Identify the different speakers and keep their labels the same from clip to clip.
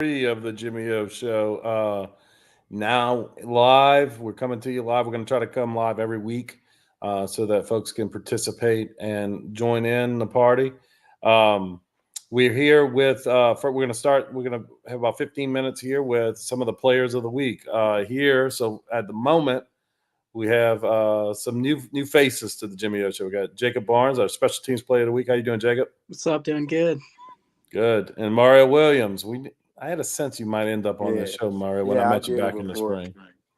Speaker 1: Of the Jimmy O Show. Now live, we're coming to you live. We're going to try to come live every week so that folks can participate and join in the party. Um, we're here with, we're going to start, we're going to have about 15 minutes here with some of the players of the week here. So at the moment, we have some new faces to the Jimmy O Show. We got Jacob Barnes, our special teams player of the week. How you doing, Jacob?
Speaker 2: What's up? Doing good.
Speaker 1: Good. And Mario Williams. I had a sense you might end up on this
Speaker 3: Yeah,
Speaker 1: show, Mario, when I
Speaker 3: yeah, I
Speaker 1: met you
Speaker 3: did it
Speaker 1: back in the
Speaker 3: before.
Speaker 1: spring.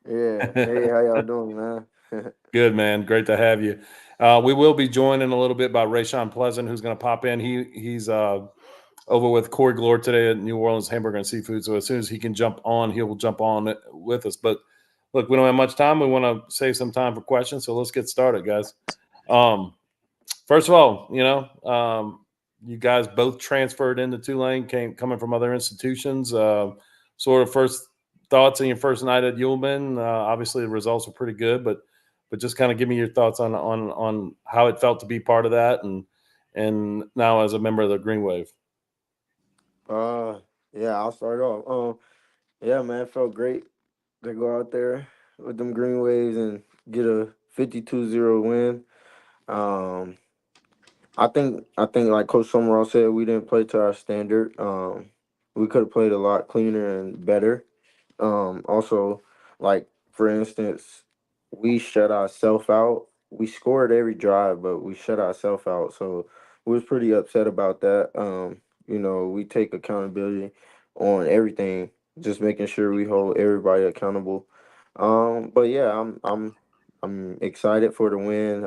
Speaker 3: Yeah. Hey, how y'all doing, man?
Speaker 1: Good, man. Great to have you. We will be joined in a little bit by Rayshawn Pleasant, who's going to pop in. He's over with Corey Glore today at New Orleans Hamburger and Seafood. So as soon as he can jump on, he will jump on with us. But look, we don't have much time. We want to save some time for questions. So let's get started, guys. Um, First of all, you guys both transferred into Tulane, coming from other institutions. Sort of first thoughts on your first night at Ullman. Obviously, the results were pretty good, but just kind of give me your thoughts on how it felt to be part of that, and now as a member of the Green Wave.
Speaker 3: uh, yeah, I'll start off. Yeah, man, it felt great to go out there with them Green Waves and get a 52-0 win. Um, I think like Coach Summerall said, we didn't play to our standard. We could have played a lot cleaner and better. Also, like for instance, we shut ourselves out. We scored every drive, but we shut ourselves out. So we was pretty upset about that. We take accountability on everything, just making sure we hold everybody accountable. But yeah, I'm excited for the win.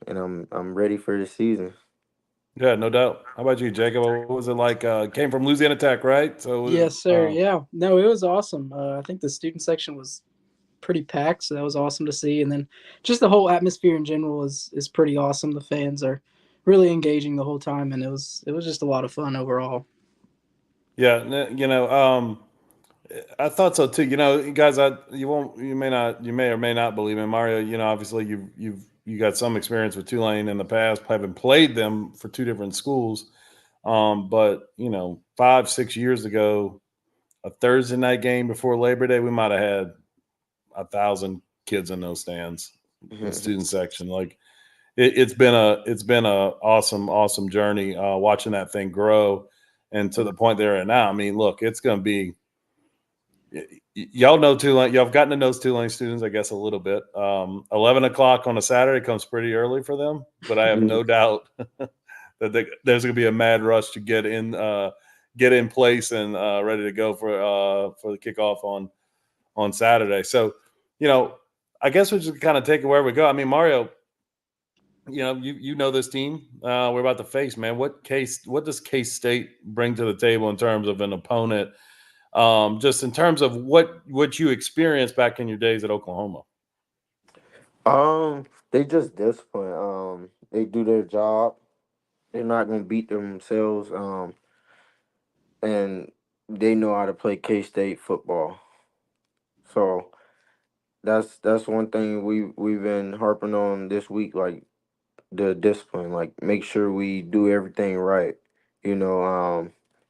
Speaker 3: And I'm ready for the season.
Speaker 1: Yeah, no doubt. How about you, Jacob? What was it like? Came from Louisiana Tech, right? So,
Speaker 2: Yes, sir. Yeah. No, it was awesome. I think the student section was pretty packed, so that was awesome to see. And then just the whole atmosphere in general is pretty awesome. The fans are really engaging the whole time, and it was just a lot of fun overall.
Speaker 1: yeah, I thought so too. You guys, you may or may not believe in Mario. Obviously you got some experience with Tulane in the past, having played them for two different schools. But 5-6 years ago, a Thursday night game before Labor Day, we might have had 1,000 kids in those stands, the student section. Like it's been a awesome journey watching that thing grow, and to the point they're at now. I mean, look, it's going to be y'all know Tulane. Y'all have gotten to know Tulane students, I guess, a little bit. 11 o'clock on a Saturday comes pretty early for them, but I have no doubt that there's going to be a mad rush to get in place and ready to go for the kickoff on Saturday. So, you know, I guess we just kind of take it where we go. I mean, Mario, you know this team we're about to face, man. What does K State bring to the table in terms of an opponent? Just in terms of what you experienced back in your days at Oklahoma.
Speaker 3: they just discipline. They do their job. They're not gonna beat themselves. And they know how to play K State football. So that's one thing we've been harping on this week, like the discipline, like make sure we do everything right, and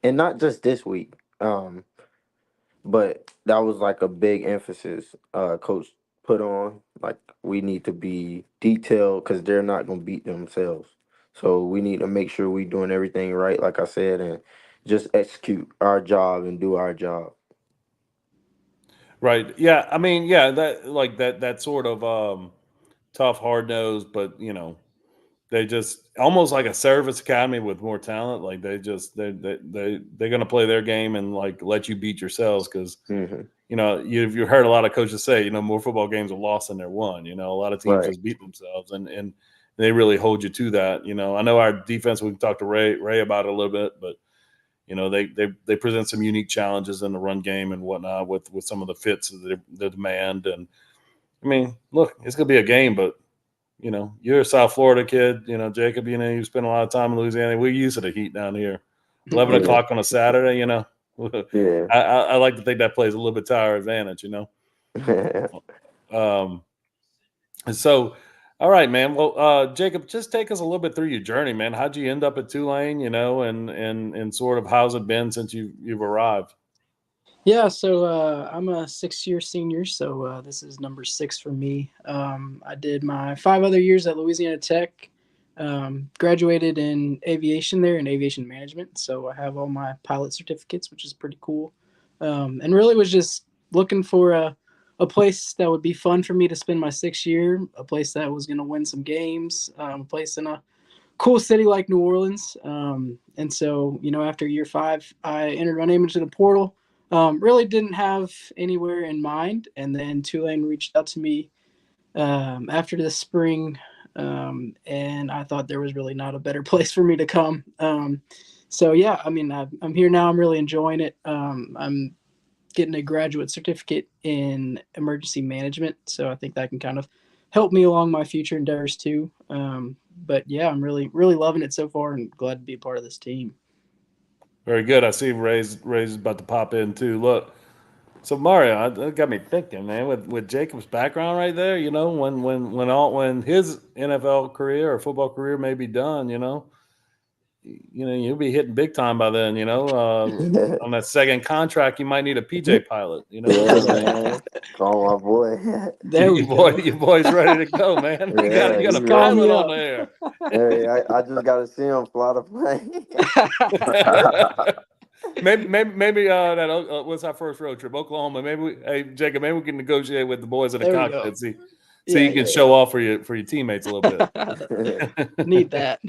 Speaker 3: not just this week. But that was like a big emphasis coach put on. Like we need to be detailed because they're not gonna beat themselves. So we need to make sure we doing everything right, like I said, and just execute our job and do our job.
Speaker 1: Right. Yeah. I mean, yeah, that sort of tough, hard nosed, but they just almost like a service academy with more talent. Like they're gonna play their game and like let you beat yourselves because
Speaker 3: Hmm.
Speaker 1: you've heard a lot of coaches say more football games are lost than they're won. A lot of teams
Speaker 3: Right.
Speaker 1: just beat themselves and they really hold you to that. I know our defense. We can talk to Ray about it a little bit, but they present some unique challenges in the run game and whatnot with some of the fits that they demand. And I mean, look, it's gonna be a game, but you're a South Florida kid, Jacob. You spend a lot of time in Louisiana. We're used to the heat down here. 11
Speaker 3: Yeah.
Speaker 1: o'clock on a Saturday,
Speaker 3: Yeah.
Speaker 1: I like to think that plays a little bit to our advantage. Um, and so All right, man. Well, Jacob, just take us a little bit through your journey, man. How'd you end up at Tulane, and sort of how's it been since you've arrived?
Speaker 2: Yeah, so I'm a 6-year senior, so this is number 6 for me. I did my 5 other years at Louisiana Tech, graduated in aviation there in aviation management. So I have all my pilot certificates, which is pretty cool. And really was just looking for a place that would be fun for me to spend my 6th year, a place that was going to win some games, a place in a cool city like New Orleans. And so, after year 5, I entered my name into the portal. Really didn't have anywhere in mind. And then Tulane reached out to me after the spring. And I thought there was really not a better place for me to come. So, yeah, I mean, I'm here now. I'm really enjoying it. I'm getting a graduate certificate in emergency management. So I think that can kind of help me along my future endeavors too. But yeah, I'm really, really loving it so far and glad to be a part of this team.
Speaker 1: Very good. I see Ray's about to pop in too. Look, so Mario, that got me thinking, man. With Jacob's background right there, when his NFL career or football career may be done, you'll be hitting big time by then. On that second contract, you might need a PJ pilot.
Speaker 3: Yeah, man. Call my boy.
Speaker 2: There we go.
Speaker 1: Your boy's ready to go, man. You
Speaker 3: Yeah,
Speaker 1: got a
Speaker 3: he's
Speaker 2: Call
Speaker 1: pilot
Speaker 2: me
Speaker 1: on
Speaker 2: up.
Speaker 1: there.
Speaker 3: Hey, I just got to see him fly the plane.
Speaker 1: maybe that what's our first road trip? Oklahoma. Hey Jacob, maybe we can negotiate with the boys in the
Speaker 2: There we go.
Speaker 1: cockpit. See
Speaker 2: Yeah,
Speaker 1: you can show off for your teammates a little bit.
Speaker 2: Need that.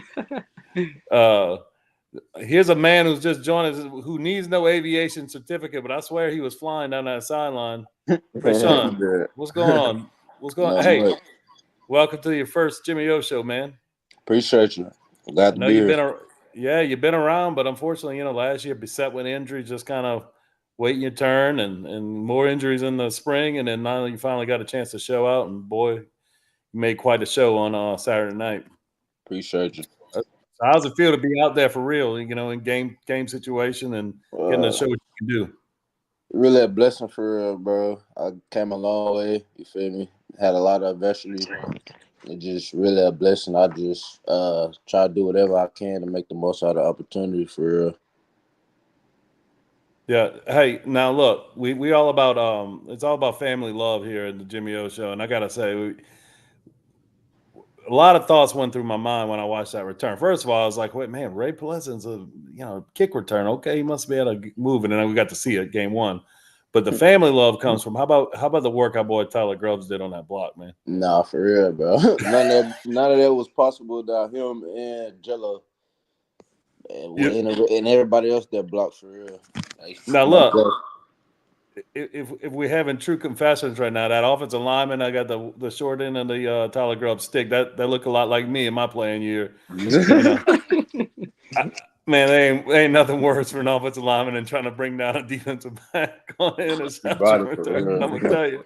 Speaker 1: Here's a man who's just joined us who needs no aviation certificate, but I swear he was flying down that sideline. Rashawn, what's going on? What's going on? Hey, welcome to your first Jimmy O show, man.
Speaker 4: Appreciate you. Glad to
Speaker 1: I know
Speaker 4: be
Speaker 1: you've been around, but unfortunately, last year beset with injuries, just kind of waiting your turn and more injuries in the spring. And then now you finally got a chance to show out, and boy, you made quite a show on Saturday night.
Speaker 4: Appreciate you.
Speaker 1: So how's it feel to be out there for real, in game situation and getting to show what you can do?
Speaker 4: Really a blessing for real, bro. I came a long way, you feel me? Had a lot of adversity. It's just really a blessing. I just try to do whatever I can to make the most out of the opportunity for real.
Speaker 1: Yeah. Hey, now look, we all about it's all about family love here at the Jimmy O show, and I gotta say, a lot of thoughts went through my mind when I watched that return. First of all, I was like, wait, man, Ray Pleasant's a kick return. Okay, he must be able to move, and then we got to see it game 1. But the family love comes from how about the work our boy Tyler Grubbs did on that block, man?
Speaker 4: Nah, for real, bro. None of that was possible without him and Jello and everybody else that blocked for real.
Speaker 1: Now look, if we're having true confessions right now, that offensive lineman, I got the short end of the Tyler Grubbs stick. That look a lot like me in my playing year. Man, there ain't nothing worse for an offensive lineman than trying to bring down a defensive back on an interception return. I'm gonna tell you,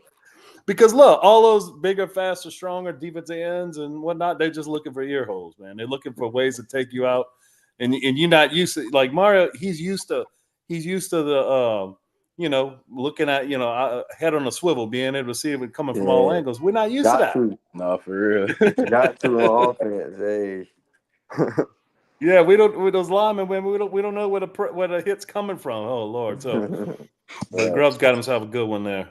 Speaker 1: because look, all those bigger, faster, stronger defensive ends and whatnot, they're just looking for ear holes, man. They're looking for ways to take you out, and you're not used to, like Mario. He's used to the looking at head on a swivel, being able to see it coming from all angles. We're not used to that.
Speaker 4: No, for real.
Speaker 3: Got to on offense. Hey.
Speaker 1: Yeah, we don't with those linemen. We don't know where the hit's coming from. Oh Lord! So Grubbs got himself a good one there.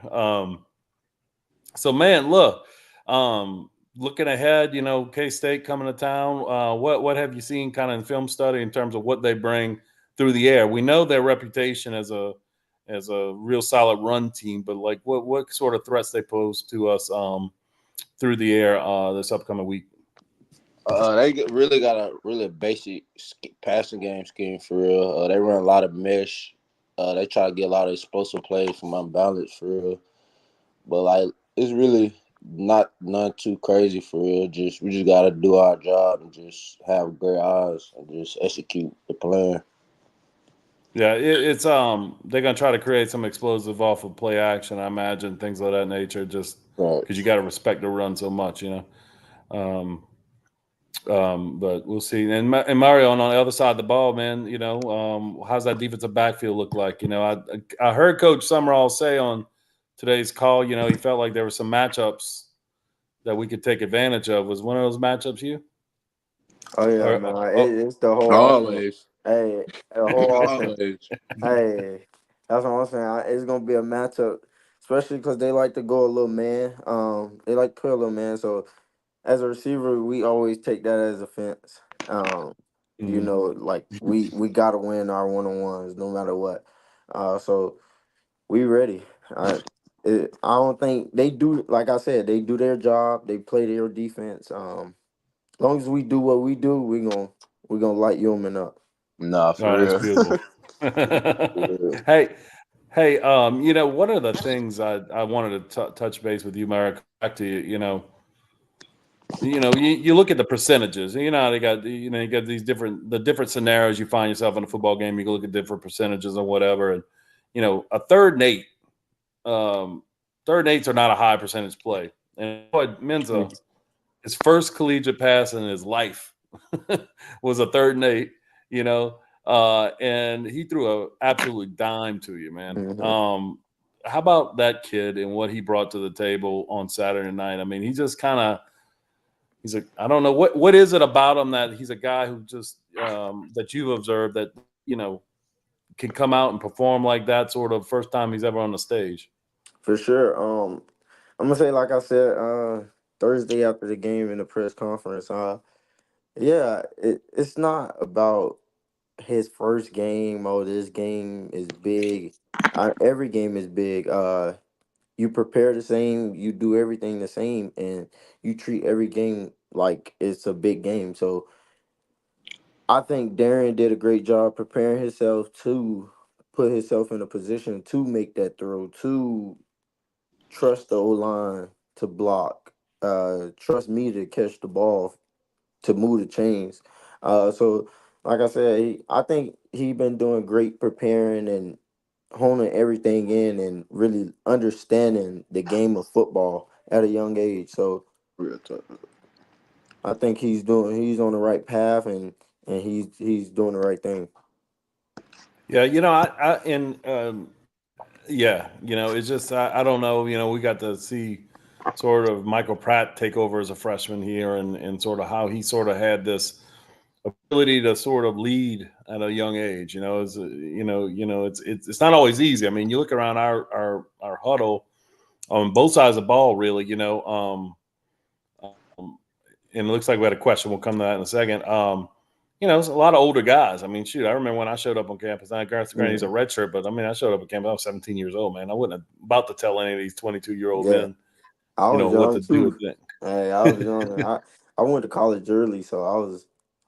Speaker 1: So man, look, looking ahead, K-State coming to town. What have you seen kind of in film study in terms of what they bring through the air? We know their reputation as a real solid run team, but like what sort of threats they pose to us through the air this upcoming week?
Speaker 4: They really got a really basic passing game scheme for real. They run a lot of mesh. They try to get a lot of explosive plays from unbalanced for real. But like it's really none too crazy for real. We just gotta do our job and just have great eyes and just execute the plan.
Speaker 1: Yeah, it's they're gonna try to create some explosive off of play action, I imagine, things of that nature, just because you got to respect the run so much, But we'll see. And Mario, on the other side of the ball, man, how's that defensive backfield look like? I heard Coach Summerall say on today's call, he felt like there were some matchups that we could take advantage of. Was one of those matchups you?
Speaker 3: Oh yeah,
Speaker 1: Or,
Speaker 3: man.
Speaker 1: oh,
Speaker 3: It's the whole offense.
Speaker 4: Always.
Speaker 3: Hey, the whole offense.
Speaker 4: Always.
Speaker 3: Hey, that's what I'm saying. It's gonna be a matchup, especially because they like to go a little man. They like to put a little man. So as a receiver, we always take that as offense. You
Speaker 1: mm,
Speaker 3: know, like we gotta win our 1-on-ones no matter what. So we ready. I don't think they do. Like I said, they do their job. They play their defense. As long as we do what we do, we gonna light Human up.
Speaker 4: Nah,
Speaker 1: all right,
Speaker 4: for
Speaker 1: that's
Speaker 4: real.
Speaker 1: beautiful.
Speaker 4: For
Speaker 1: Hey, hey, one of the things I wanted to touch base with you, Mark, back to you, you look at the percentages. You know, they got you got these different scenarios you find yourself in a football game. You can look at different percentages or whatever, and a third and eight, third and eights are not a high percentage play. And Menza, his first collegiate pass in his life was a third and eight. You know, and he threw a absolutely dime to you, man.
Speaker 3: Mhm.
Speaker 1: How about that kid and what he brought to the table on Saturday night? I mean, he just kind of I don't know what is it about him that he's a guy who just that you've observed that can come out and perform like that sort of first time he's ever on the stage.
Speaker 3: For sure. I'm gonna say like I said Thursday after the game in the press conference. Yeah, it's not about his first game. Oh, this game is big. Every game is big. You prepare the same. You do everything the same, and you treat every game like it's a big game. So I think Darren did a great job preparing himself to put himself in a position to make that throw, to trust the O line to block, trust me to catch the ball, to move the chains. So like I said, I think he been doing great preparing and honing everything in and really understanding the game of football at a young age. So
Speaker 4: real talk.
Speaker 3: I think he's on the right path and he's doing the right thing.
Speaker 1: Yeah, I and yeah, it's just I don't know. We got to see sort of Michael Pratt take over as a freshman here, and sort of how he sort of had this ability to sort of lead at a young age. It's not always easy. I mean, you look around our huddle on both sides of the ball, really. And it looks like we had a question. We'll come to that in a second. It's a lot of older guys. I mean, shoot, I remember when I showed up on campus. Now, granted, he's a
Speaker 3: Mhm.
Speaker 1: red shirt, but I mean, I showed up at campus. I was 17 years old, man. I wasn't about to tell any of these 22-year-old
Speaker 3: Yeah,
Speaker 1: men,
Speaker 3: I was
Speaker 1: what to
Speaker 3: young
Speaker 1: do with
Speaker 3: too.
Speaker 1: it.
Speaker 3: Hey, I was young. I went to college early, so I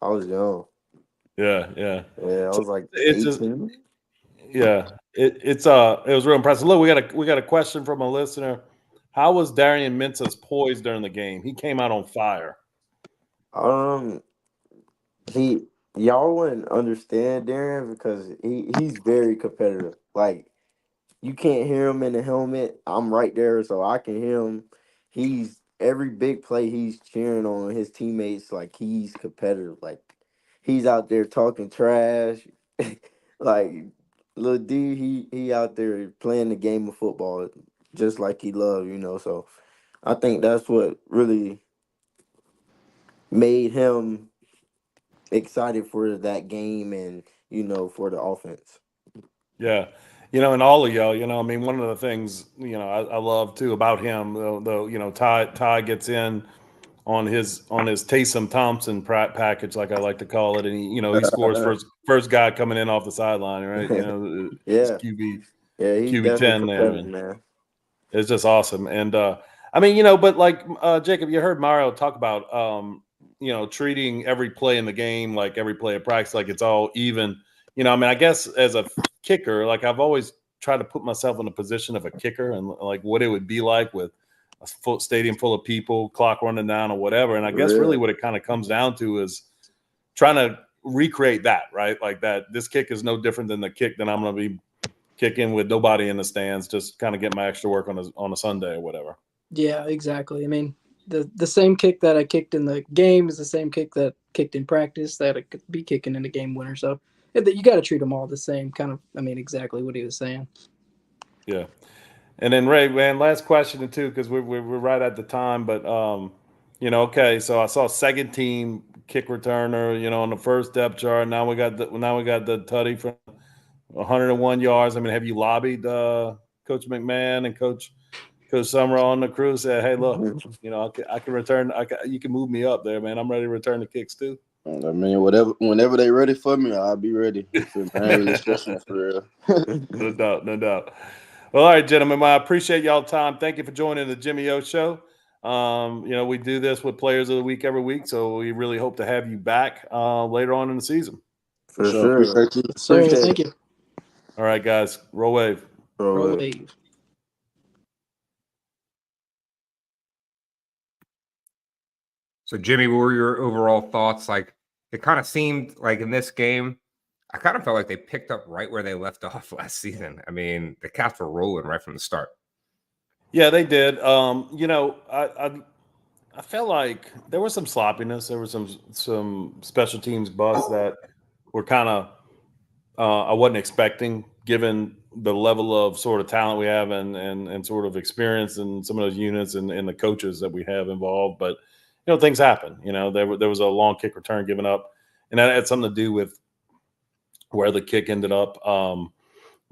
Speaker 3: was young.
Speaker 1: Yeah, yeah.
Speaker 3: Yeah, I
Speaker 1: So
Speaker 3: was like
Speaker 1: it's just,
Speaker 3: 18.
Speaker 1: yeah, it was real impressive. Look, we got a question from a listener. How was Darian Mensah's poise during the game? He came out on fire.
Speaker 3: Um, he y'all wouldn't understand Darren because he's very competitive. Like you can't hear him in the helmet. I'm right there, so I can hear him. He's every big play he's cheering on his teammates like he's competitive. Like he's out there talking trash. Like little D, he out there playing the game of football just like he loved. So I think that's what really made him excited for that game and for the offense.
Speaker 1: Yeah. And all of y'all, I mean, one of the things, I love too about him, though, Ty gets in on his Taysom Thompson package, like I like to call it, and he scores first guy coming in off the sideline, right? His
Speaker 3: Yeah,
Speaker 1: QB
Speaker 3: yeah, he's
Speaker 1: QB
Speaker 3: definitely
Speaker 1: 10 there,
Speaker 3: competitive,
Speaker 1: and
Speaker 3: man.
Speaker 1: it's just awesome. And I mean, but like Jacob, you heard Mario talk about treating every play in the game like every play of practice, like it's all even. I mean, I guess as a kicker, like I've always tried to put myself in the position of a kicker and like what it would be like with a full stadium full of people, clock running down or whatever. And I guess really
Speaker 3: Real.
Speaker 1: what it kind of comes down to is trying to recreate that, right? Like that this kick is no different than the kick that I'm going to be kicking with nobody in the stands, just kind of get my extra work on a Sunday or whatever.
Speaker 2: Yeah, exactly. I mean, the same kick that I kicked in the game is the same kick that kicked in practice that I could be kicking in the game winner. So you got to treat them all the same. Kind of, I mean, exactly what he was saying.
Speaker 1: Yeah. And then Ray, man, last question too, because we're right at the time. But okay, so I saw second team kick returner, on the first depth chart. Now we got the tutty from 101 yards. I mean, have you lobbied Coach McMahon and Coach Summerall on the crew? Said, hey, look, I can return. You can move me up there, man. I'm ready to return the kicks too.
Speaker 4: I mean, whenever they ready for me, I'll be ready. I ain't really stressing for real.
Speaker 1: No doubt, no doubt. Well, all right, gentlemen, I appreciate y'all time. Thank you for joining the Jimmy O Show. We do this with Players of the Week every week, so we really hope to have you back later on in the season.
Speaker 3: For sure.
Speaker 4: Appreciate you.
Speaker 2: Sir, thank you.
Speaker 1: All right, guys, roll wave.
Speaker 2: Roll wave.
Speaker 5: So, Jimmy, what were your overall thoughts? Like, it kind of seemed like in this game, I kind of felt like they picked up right where they left off last season. I mean, the Cats were rolling right from the start.
Speaker 1: Yeah, they did. I felt like there was some sloppiness. There was some special teams busts that were kind of I wasn't expecting, given the level of sort of talent we have and sort of experience in some of those units and the coaches that we have involved. But things happen. There was a long kick return given up, and that had something to do with where the kick ended up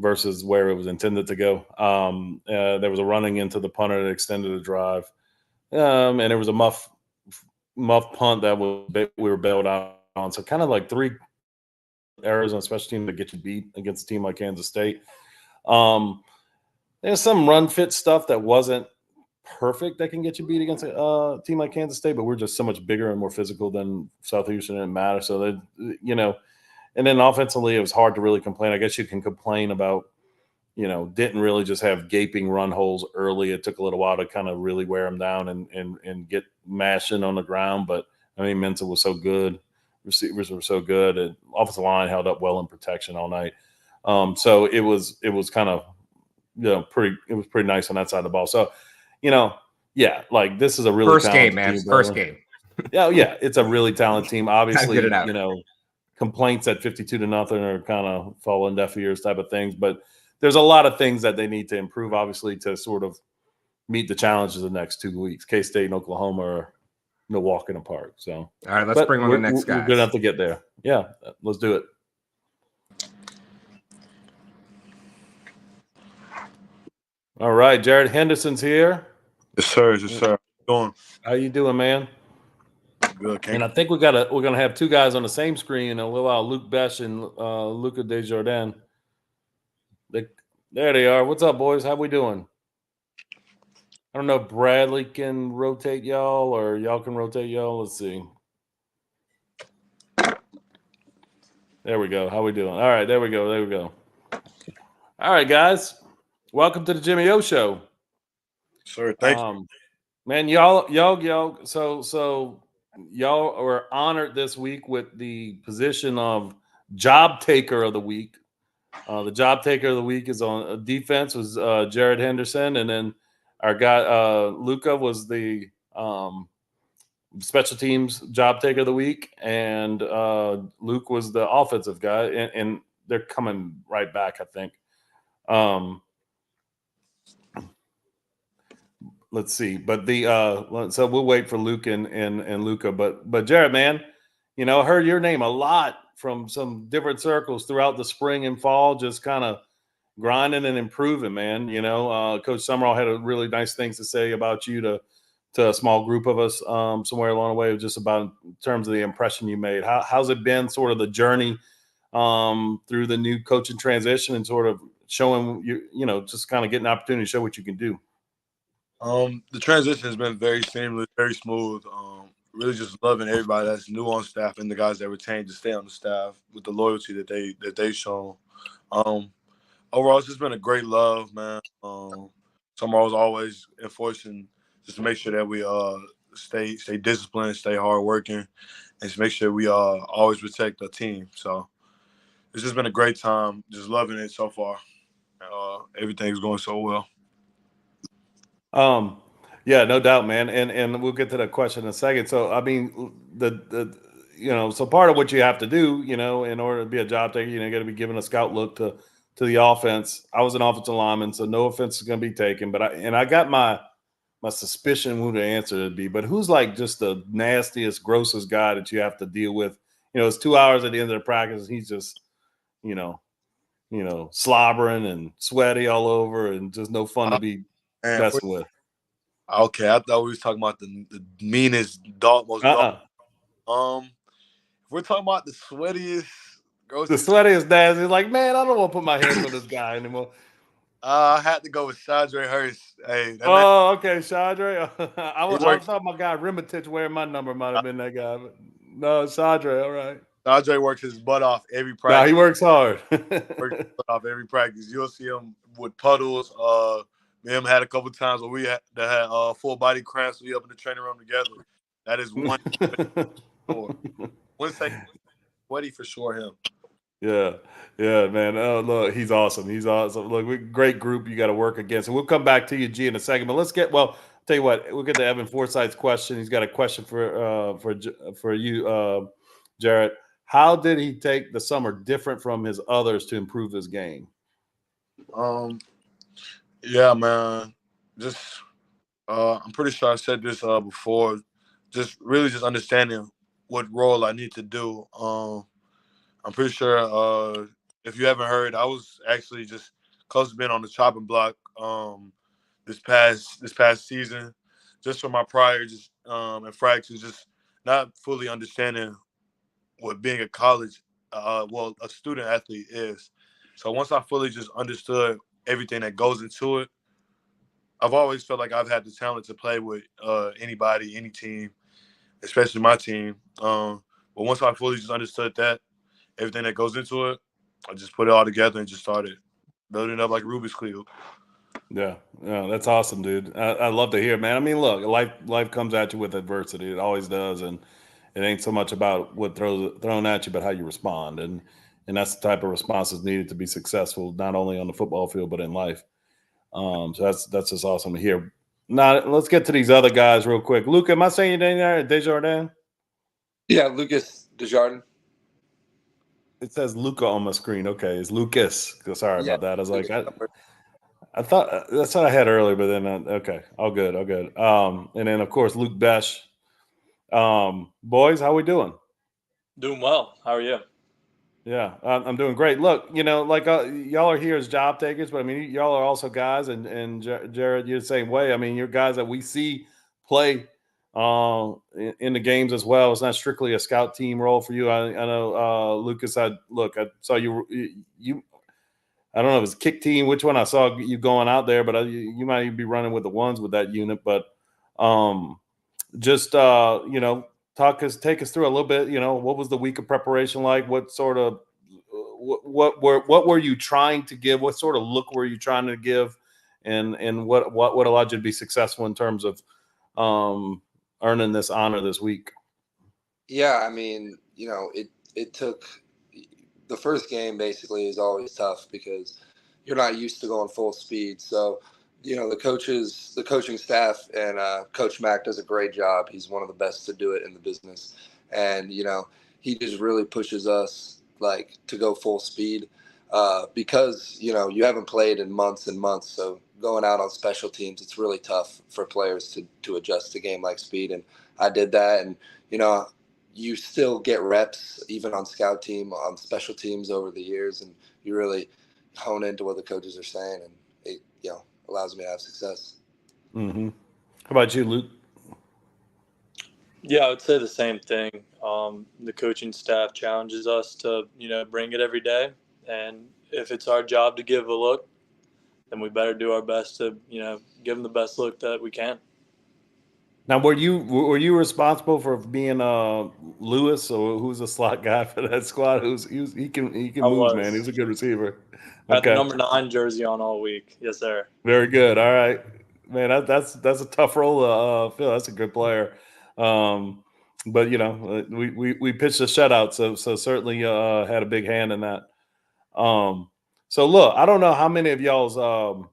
Speaker 1: versus where it was intended to go. There was a running into the punter that extended the drive, and there was a muff punt that we were bailed out on. So kind of like three errors on special team to get you beat against a team like Kansas State. There's some run fit stuff that wasn't perfect that can get you beat against a team like Kansas State, but we're just so much bigger and more physical than Southeastern. It didn't matter. So that and then offensively, it was hard to really complain. I guess you can complain about, didn't really just have gaping run holes early. It took a little while to kind of really wear them down and get mashing on the ground. But I mean, Mensa was so good. Receivers were so good. And offensive line held up well in protection all night. So it was kind of, it was pretty nice on that side of the ball. So, like this is a really
Speaker 5: First game, man.
Speaker 1: Team,
Speaker 5: First game.
Speaker 1: Yeah. It's a really talented team. Obviously,
Speaker 5: Get it out.
Speaker 1: Complaints at 52-0 are kind of falling deaf ears type of things, but there's a lot of things that they need to improve, obviously, to sort of meet the challenges of the next 2 weeks. K-State and Oklahoma are no walk in the park. So,
Speaker 5: all right, let's bring on the next guy.
Speaker 1: We're good enough to get there. Yeah, let's do it. All right, Jared Henderson's here.
Speaker 6: Yes, sir. Yes, sir.
Speaker 1: How you doing, man?
Speaker 6: Good.
Speaker 1: And I think we're gonna have two guys on the same screen in a little while, Luke Besh and Luca Desjardins. There they are. What's up, boys? How we doing? I don't know if Bradley can rotate y'all or y'all can rotate y'all. Let's see. There we go. How we doing? All right, there we go. All right, guys. Welcome to the Jimmy O Show.
Speaker 6: Sir, thank you.
Speaker 1: Man, y'all. So y'all were honored this week with the position of Job Taker of the Week. The Job Taker of the Week is on defense was Jared Henderson, and then our guy Luca was the special teams Job Taker of the Week, and Luke was the offensive guy, and they're coming right back, I think. Let's see, but so we'll wait for Luke and Luca, but Jared, man, I heard your name a lot from some different circles throughout the spring and fall, just kind of grinding and improving, man. Coach Summerall had a really nice things to say about you to a small group of us somewhere along the way, just about in terms of the impression you made. How's it been, sort of the journey through the new coaching transition and sort of showing just kind of getting an opportunity to show what you can do?
Speaker 6: The transition has been very seamless, very smooth. Really just loving everybody that's new on staff and the guys that retained to stay on the staff with the loyalty that they've shown. Overall, it's just been a great love, man. Summer was always enforcing just to make sure that we stay disciplined, stay hardworking, and to make sure we always protect the team. So it's just been a great time, just loving it so far. Everything's going so well.
Speaker 1: Yeah, no doubt, man. And we'll get to that question in a second. So, I mean, so part of what you have to do, in order to be a job taker, you got to be given a scout look to to the offense. I was an offensive lineman, so no offense is going to be taken. But I got my suspicion who the answer would be. But who's like just the nastiest, grossest guy that you have to deal with? You know, it's 2 hours at the end of the practice. He's just, slobbering and sweaty all over, and just no fun to be messing with.
Speaker 6: Okay, I thought we was talking about the meanest dog, most dog. If we're talking about the sweatiest, grossest,
Speaker 1: the sweatiest nasty, like, man, I don't want to put my hands on this guy anymore.
Speaker 6: I had to go with Shadre Hurst. Hey,
Speaker 1: okay, Shadre. I thought my guy Rimatich wearing my number might have been that guy, but no, Shadre. All right.
Speaker 6: Shadre works his butt off every practice.
Speaker 1: Nah, he works hard.
Speaker 6: Works his butt off every practice. You'll see him with puddles. Me and him had a couple times where we had full body cramps. We up in the training room together. That is one. One second, sweaty for sure. Him.
Speaker 1: Yeah, man. Oh, look, he's awesome. Look, great group you got to work against. And we'll come back to you, G, in a second. But I'll tell you what, we'll get to Evan Forsythe's question. He's got a question for you, Jarrett. How did he take the summer different from his others to improve his game?
Speaker 6: Yeah, man. Just I'm pretty sure I said this before. Just really just understanding what role I need to do. I'm pretty sure if you haven't heard, I was actually just close to being on the chopping block this past season, just from my prior and fractures, just not fully understanding what being a college, a student athlete is. So once I fully just understood everything that goes into it, I've always felt like I've had the talent to play with anybody, any team, especially my team. But once I fully just understood that, everything that goes into it, I just put it all together and just started building it up like Rubik's Cube.
Speaker 1: Yeah, that's awesome, dude. I love to hear, man. I mean, look, life comes at you with adversity. It always does, and it ain't so much about what thrown at you, but how you respond, and that's the type of response that's needed to be successful, not only on the football field but in life. So that's just awesome to hear. Now let's get to these other guys real quick. Luke, am I saying your name there? Desjardins?
Speaker 7: Yeah, Lucas Desjardins.
Speaker 1: It says Luca on my screen. Okay, it's Lucas. Sorry about that. I was like, I thought that's what I had earlier, but then okay, all good. And then of course Luke Besh. Boys, how we doing?
Speaker 8: Doing well. How are you?
Speaker 1: Yeah, I'm doing great. Look, y'all are here as job takers, but I mean, y'all are also guys, and Jared, you're the same way. I mean, you're guys that we see play in the games as well. It's not strictly a scout team role for you. I know, Lucas. I saw you. I don't know if it's kick team, which one I saw you going out there, but you might even be running with the ones with that unit. But just take us through a little bit. What was the week of preparation like? What sort of what were you trying to give? What sort of look were you trying to give? And what allowed you to be successful in terms of earning this honor this week?
Speaker 7: Yeah, I mean, it took the first game basically is always tough because you're not used to going full speed. So, the coaching staff and Coach Mack does a great job. He's one of the best to do it in the business. And, he just really pushes us to go full speed because, you haven't played in months and months. So going out on special teams, it's really tough for players to adjust to game like speed. And I did that. And, you still get reps even on scout team, on special teams over the years. And you really hone into what the coaches are saying. And it, allows me to have success.
Speaker 1: Mm-hmm. How about you, Luke?
Speaker 8: Yeah, I would say the same thing. The coaching staff challenges us to, bring it every day. And if it's our job to give a look, then we better do our best to, give them the best look that we can.
Speaker 1: Now, were you responsible for being Lewis, or who's the slot guy for that squad? He can move, man. He's a good receiver.
Speaker 8: I had the number 9 jersey on all week. Yes, sir.
Speaker 1: Very good. All right, man. That's a tough role to fill. That's a good player. But we pitched a shutout, so certainly had a big hand in that. So look, I don't know how many of y'all's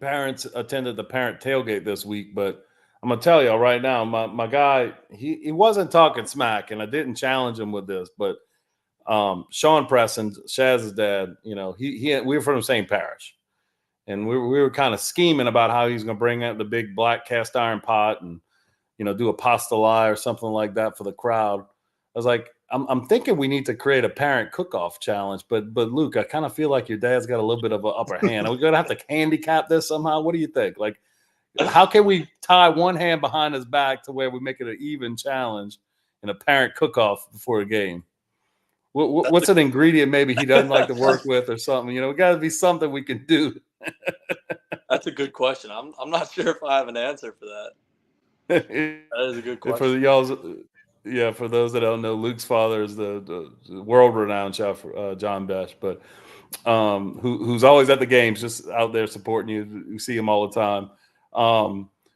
Speaker 1: parents attended the parent tailgate this week, but I'm gonna tell y'all right now, my guy, he wasn't talking smack, and I didn't challenge him with this, but Sean Preston, Shaz's dad, we were from the same parish, and we were kind of scheming about how he's going to bring out the big black cast iron pot and do a pastelae or something like that for the crowd. I was like, I'm thinking we need to create a parent cook-off challenge, but Luke, I kind of feel like your dad's got a little bit of an upper hand. Are we going to have to handicap this somehow? What do you think? Like, how can we tie one hand behind his back to where we make it an even challenge in a parent cook-off before a game? What's an ingredient maybe he doesn't like to work with or something? We got to be something we can do.
Speaker 8: That's a good question. I'm not sure if I have an answer for that. That is a good question.
Speaker 1: For those that don't know, Luke's father is the world-renowned chef, John Besh, but who's always at the games, just out there supporting you. You see him all the time.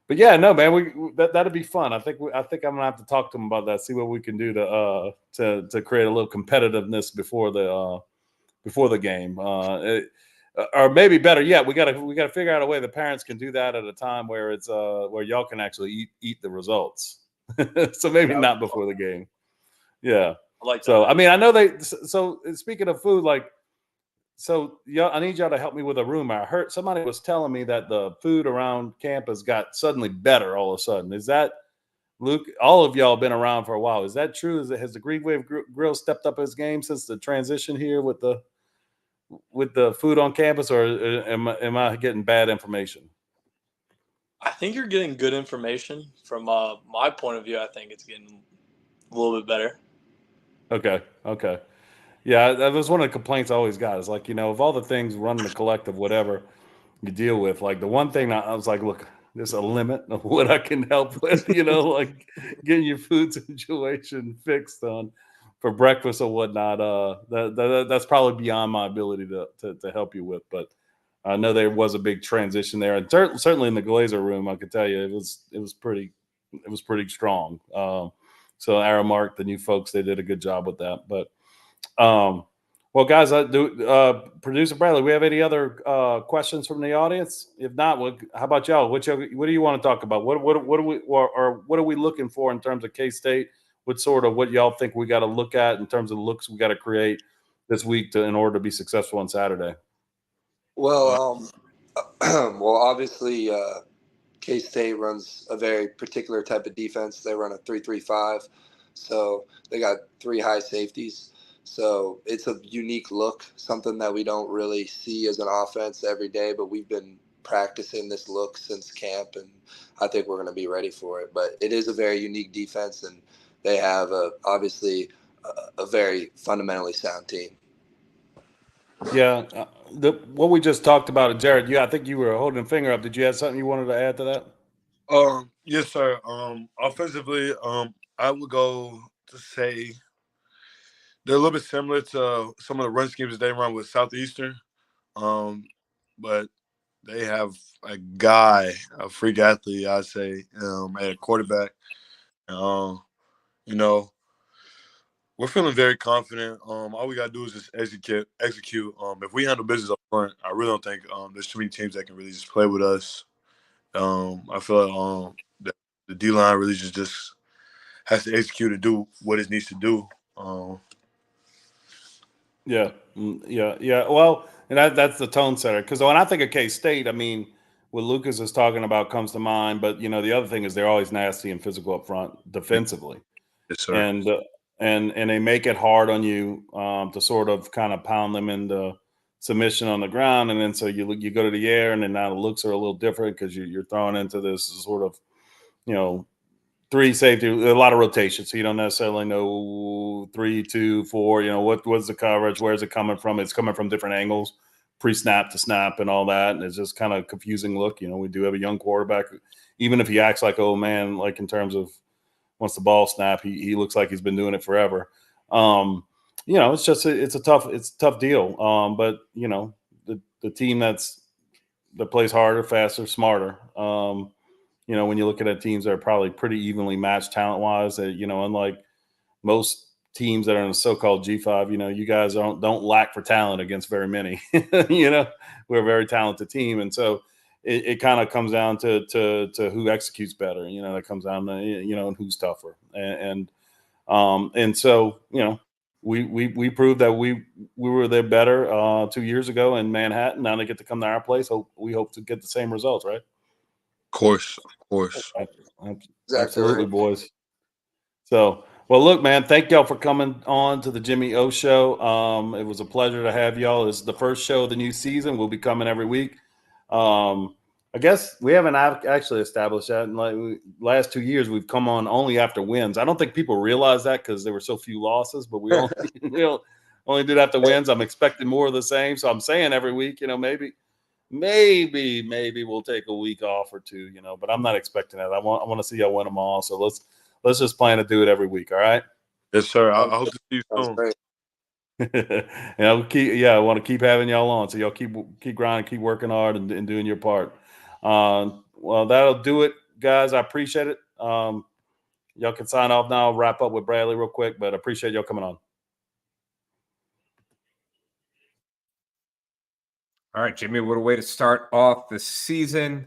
Speaker 1: But yeah, no, man, that'd be fun. I think I'm gonna have to talk to him about that. See what we can do to create a little competitiveness before the game. Or maybe better yet, we gotta figure out a way the parents can do that at a time where it's where y'all can actually eat the results. So maybe not before the game. Yeah.
Speaker 8: I like that.
Speaker 1: So I mean, I know they. So speaking of food, like. So y'all, I need y'all to help me with a rumor. I heard somebody was telling me that the food around campus got suddenly better all of a sudden. Is that, Luke? All of y'all been around for a while. Is that true? Has the Green Wave Grill stepped up his game since the transition here with the food on campus, or am I getting bad information?
Speaker 8: I think you're getting good information. From my point of view, I think it's getting a little bit better.
Speaker 1: Okay. Yeah, that was one of the complaints I always got. Is like, of all the things running the collective, whatever you deal with, like the one thing I was like, look, there's a limit of what I can help with, like getting your food situation fixed for breakfast or whatnot. That's probably beyond my ability to help you with. But I know there was a big transition there, and certainly in the Glazer room, I could tell you it was pretty strong. So Aramark, the new folks, they did a good job with that. But well, guys, producer Bradley, we have any other questions from the audience? If not, how about y'all? What do you want to talk about? What are we looking for in terms of K-State? What y'all think we got to look at in terms of the looks we got to create this week in order to be successful on Saturday?
Speaker 7: Well, obviously, K-State runs a very particular type of defense. They run a 3-3-5, so they got 3 high safeties. So it's a unique look, something that we don't really see as an offense every day, but we've been practicing this look since camp, and I think we're going to be ready for it. But it is a very unique defense, and they have obviously a very fundamentally sound team.
Speaker 1: Yeah, what we just talked about, Jared. I think you were holding a finger up. Did you have something you wanted to add to that?
Speaker 6: Yes, sir. Offensively, I would go to say they're a little bit similar to some of the run schemes they run with Southeastern, but they have a guy, a freak athlete, I'd say, at a quarterback. We're feeling very confident. All we gotta do is just execute. If we handle business up front, I really don't think there's too many teams that can really just play with us. I feel like that the D line really just has to execute and do what it needs to do.
Speaker 1: Yeah. Well, and that's the tone setter. Because when I think of K-State, I mean, what Lucas is talking about comes to mind. But the other thing is they're always nasty and physical up front defensively.
Speaker 6: Yes, sir.
Speaker 1: And they make it hard on you to sort of kind of pound them into submission on the ground, and then so you go to the air, and then now the looks are a little different because you're throwing into this sort of 3 safety, a lot of rotation, so you don't necessarily know 3, 2, 4. What's the coverage? Where's it coming from? It's coming from different angles, pre-snap to snap, and all that, and it's just kind of a confusing look. We do have a young quarterback, even if he acts like old man, like in terms of once the ball snap, he looks like he's been doing it forever. It's just it's a tough deal. But the team that plays harder, faster, smarter. When you look at teams that are probably pretty evenly matched talent-wise, unlike most teams that are in the so-called G5, you guys don't lack for talent against very many. We're a very talented team, and so it kind of comes down to who executes better. That comes down to and who's tougher, and so we proved that we were there better 2 years ago in Manhattan. Now they get to come to our place. We hope to get the same results, right?
Speaker 6: Of course, of course.
Speaker 7: Exactly
Speaker 1: Absolutely,
Speaker 7: right.
Speaker 1: boys. So, well, look, man, thank y'all for coming on to the Jimmy O Show. It was a pleasure to have y'all. This is the first show of the new season. We'll be coming every week. I guess we haven't actually established that. In last 2 years, we've come on only after wins. I don't think people realize that because there were so few losses, but we only did after wins. I'm expecting more of the same. So I'm saying every week, maybe we'll take a week off or two, but I'm not expecting that. I want to see y'all win them all. So let's just plan to do it every week. All right.
Speaker 6: Yes, sir. I hope to see you
Speaker 7: Sounds
Speaker 6: soon.
Speaker 7: great.
Speaker 1: I want to keep having y'all on. So y'all keep grinding, keep working hard and doing your part. Well, that'll do it, guys. I appreciate it. Y'all can sign off now. I'll wrap up with Bradley real quick, but I appreciate y'all coming on.
Speaker 5: All right, Jimmy, what a way to start off the season.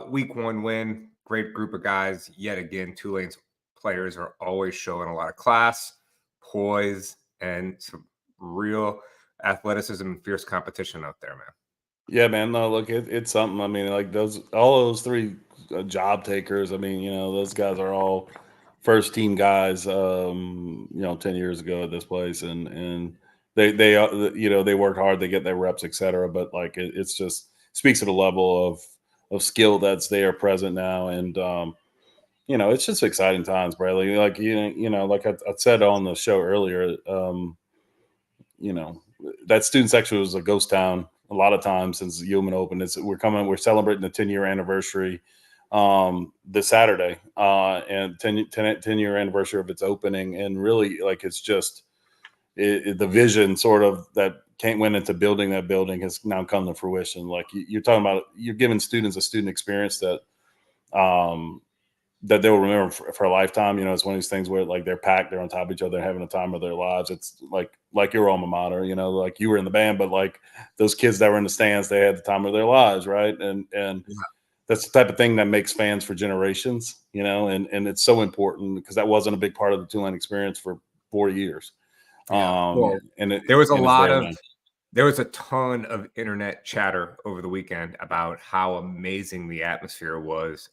Speaker 5: Week 1 win, great group of guys. Yet again, Tulane's players are always showing a lot of class, poise, and some real athleticism and fierce competition out there, man.
Speaker 1: Yeah, man. No, look, it's something. I mean, like all those three job takers. I mean, those guys are all first team guys. 10 years ago at this place, and they they worked hard, they get their reps, etc. But like it's just speaks to the level of skill that's there present now, and it's just exciting times, Bradley. Like like I said on the show earlier, that student section was a ghost town a lot of times since the Human Open. We're celebrating the 10-year anniversary this Saturday, and 10-year anniversary of its opening, and really like it's just the vision sort of that went into building that building has now come to fruition. Like you're talking about, you're giving students a student experience that that they'll remember for a lifetime. It's one of these things where like they're packed, they're on top of each other, they're having the time of their lives. It's like your alma mater, like you were in the band, but like those kids that were in the stands, they had the time of their lives, right? And that's the type of thing that makes fans for generations, and it's so important because that wasn't a big part of the Tulane experience for 4 years.
Speaker 5: There was a ton of internet chatter over the weekend about how amazing the atmosphere was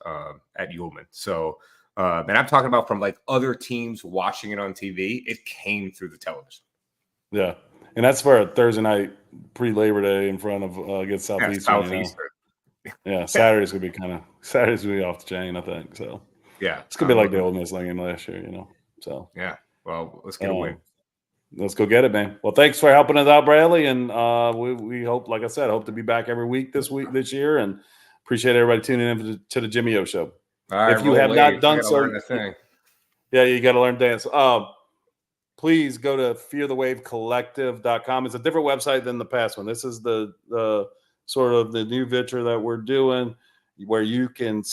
Speaker 5: at Ullman. So, and I'm talking about from like other teams watching it on TV. It came through the television.
Speaker 1: Yeah, and that's for a Thursday night pre-Labor Day in front of against Southeastern.
Speaker 5: Southeastern.
Speaker 1: Yeah, Saturday's gonna be off the chain, I think. So
Speaker 5: yeah,
Speaker 1: it's gonna be like the Ole Miss game last year, So
Speaker 5: yeah, well, let's get a win.
Speaker 1: Let's go get it, man. Well, thanks for helping us out, Bradley, and we hope, like I said, hope to be back every week this year, and appreciate everybody tuning in to the Jimmy O Show.
Speaker 5: All right,
Speaker 1: if you have not done so,
Speaker 5: yeah,
Speaker 1: you got to learn dance. Please go to fearthewavecollective.com. It's a different website than the past one. This is the sort of the new venture that we're doing, where you can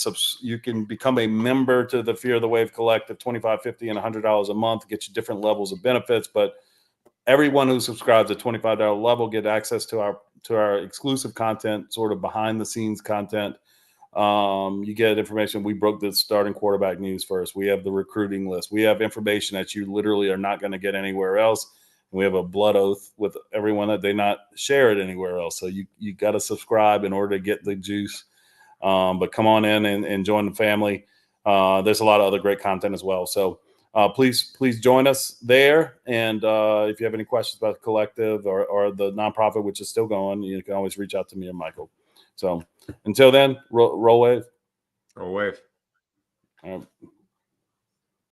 Speaker 1: become a member to the Fear the Wave Collective, $25, $50, and $100 a month, get you different levels of benefits. But everyone who subscribes at $25 level get access to our exclusive content, sort of behind the scenes content. You get information. We broke the starting quarterback news first. We have the recruiting list. We have information that you literally are not going to get anywhere else. We have a blood oath with everyone that they not share it anywhere else. So you got to subscribe in order to get the juice. But come on in and join the family. There's a lot of other great content as well. So please join us there. And if you have any questions about the collective or the nonprofit, which is still going, you can always reach out to me or Michael. So until then, roll wave.
Speaker 5: Roll wave.
Speaker 1: All right.